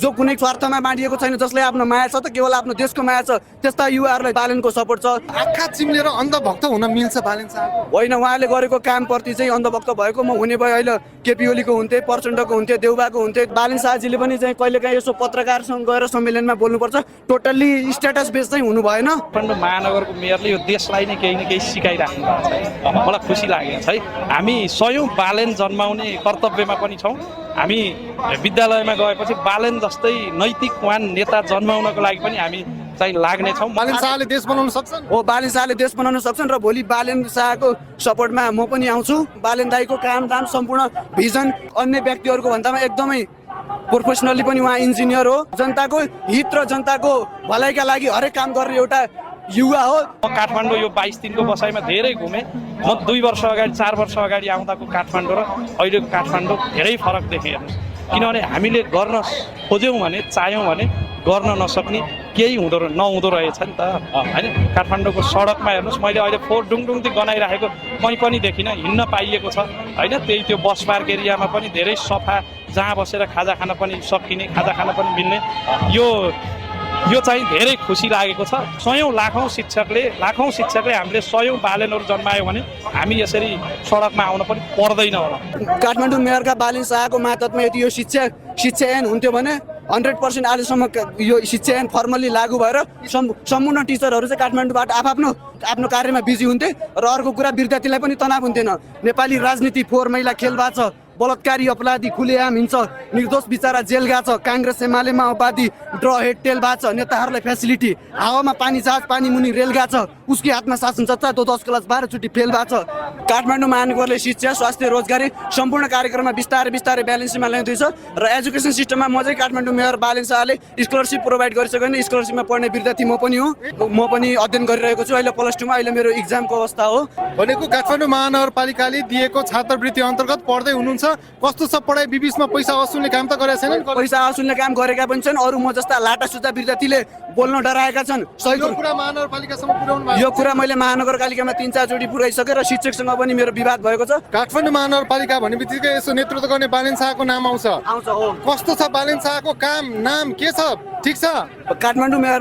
जो कुनै स्वार्थमा बाँडिएको छैन, जसले आफ्नो माया छ त केवल आफ्नो देशको माया छ, त्यस्ता युवाहरूलाई बालेनको सपोर्ट छ। आँखा चिम्लेर अन्धभक्त हुन मिल्छ बालेन शाहको? होइन, उहाँले गरेको कामप्रति चाहिँ अन्धभक्त भएको म हुने भए अहिले केपी ओलीको हुन्थे, प्रचण्डको हुन्थे, देउबाको हुन्थे। बालेन शाहजीले पनि चाहिँ कहिलेकाहीँ यसो पत्रकारसँग गएर सम्मेलनमा बोल्नुपर्छ। टोटल्ली स्ट्याटस बेस चाहिँ हुनु भएन। काठमाडौँ महानगरको मेयरले यो देशलाई नै केही न केही सिकाइराख्नु भएको छ। मलाई खुसी लागेको छ है। हामी सयौँ बालेन जन्माउने कर्तव्यमा पनि छौँ। हामी विद्यालयमा गएपछि बालेन जस्तै नैतिकवान नेता जन्माउनको लागि पनि हामी चाहिँ लाग्नेछौँ। बालेन शाहले देश बनाउन सक्छन्? हो, बालेन शाहले देश बनाउन सक्छन् र भोलि बालेन शाहको सपोर्टमा म पनि आउँछु। बालेन दाईको काम दाम सम्पूर्ण भिजन अन्य व्यक्तिहरूको भन्दामा एकदमै प्रोफेसनली पनि उहाँ इन्जिनियर हो। जनताको हित र जनताको भलाइका लागि हरेक काम गर्ने एउटा युवा हो। म काठमाडौँ यो 22 दिनको बसाइमा धेरै घुमेँ। म 2 वर्ष अगाडि 4 वर्ष अगाडि आउँदाको काठमाडौँ र अहिलेको काठमाडौँ धेरै फरक देखेँ हेर्नुहोस्। किनभने हामीले गर्न खोज्यौँ भने चाह्यौँ भने गर्न नसक्ने केही नहुँदो रहेछ नि त होइन। काठमाडौँको सडकमा हेर्नुहोस्, मैले अहिले फोहोर डुङडुङती गनाइराखेको कहीँ पनि देखिनँ। हिँड्न पाइएको छ होइन। त्यही त्यो बस पार्क एरियामा पनि धेरै सफा, जहाँ बसेर खाजा खान पनि सकिने, खाजा खान पनि मिल्ने। यो चाहिँ धेरै खुसी लागेको छ। लाखौँ शिक्षकले हामीले सयौँ बालेनहरू जन्मायो भने हामी यसरी सडकमा आउन पनि पर्दैन होला। काठमाडौँ मेयरका बालेन शाहको मातहतमा यदि यो शिक्षा ऐन हुन्थ्यो भने 100% आजसम्म यो शिक्षा ऐन फर्मल्ली लागू भएर सम्पूर्ण टिचरहरू चाहिँ काठमाडौँबाट आफ्नो कार्यमा बिजी हुन्थे। र अर्को कुरा, विद्यार्थीलाई पनि तनाव हुन्थेन। नेपाली राजनीति फोहोर मैला खेल भएको छ। बलात्कारी अपराधी खुलेआम हिँड्छ, निर्दोष बिचारा जेल गएको छ, काङ्ग्रेस एमाले माओवादी ड्र हेड टेल भएको छ, नेताहरूलाई फेसिलिटी, हावामा पानी जहाज पानी मुनि रेल गएको छ, उसकै हातमा शासन सत्ता, तो 10 क्लास 12 चोटि फेल भएको छ। काठमाडौँ महानगरले शिक्षा, स्वास्थ्य, रोजगारी सम्पूर्ण कार्यक्रममा बिस्तारै ब्यालेन्समा ल्याउँदैछ। र एजुकेसन सिस्टममा म चाहिँ काठमाडौँ मेयर बालेन शाहले स्कलरसिप प्रोभाइड गरिसक्यो भने स्कलरसिपमा पढ्ने विद्यार्थी म पनि हो। म पनि अध्ययन गरिरहेको छु। अहिले +2 मा अहिले मेरो इक्जामको अवस्था हो। भनेको काठमाडौँ महानगरपालिकाले दिएको छात्रवृत्ति अन्तर्गत पढ्दै हुनुहुन्छ। कस्तो छ पढाइ? बिबिचमा पैसा असुल्ने काम त गरेका छैनन्? पैसा असुल्ने काम गरेका पनि छन्। अरू म जस्ता लाटा सुझा विद्यार्थीले बोल्न डराएका छन्। यो कुरा महानगरपालिकासम्म पुर्याउनु भएको? यो कुरा मैले महानगरपालिकामा 3-4 चोटि पुर्याइसकेँ र शिक्षकसँग पनि मेरो विवाद भएको छ। काठमाडौँ महानगरपालिका भन्ने बित्तिकै यसो नेतृत्व गर्ने बालेन शाहको नाम आउँछ। हो। कस्तो छ बालेन शाहको काम, नाम के छ? ठिक छ? काठमाडौँ मेयर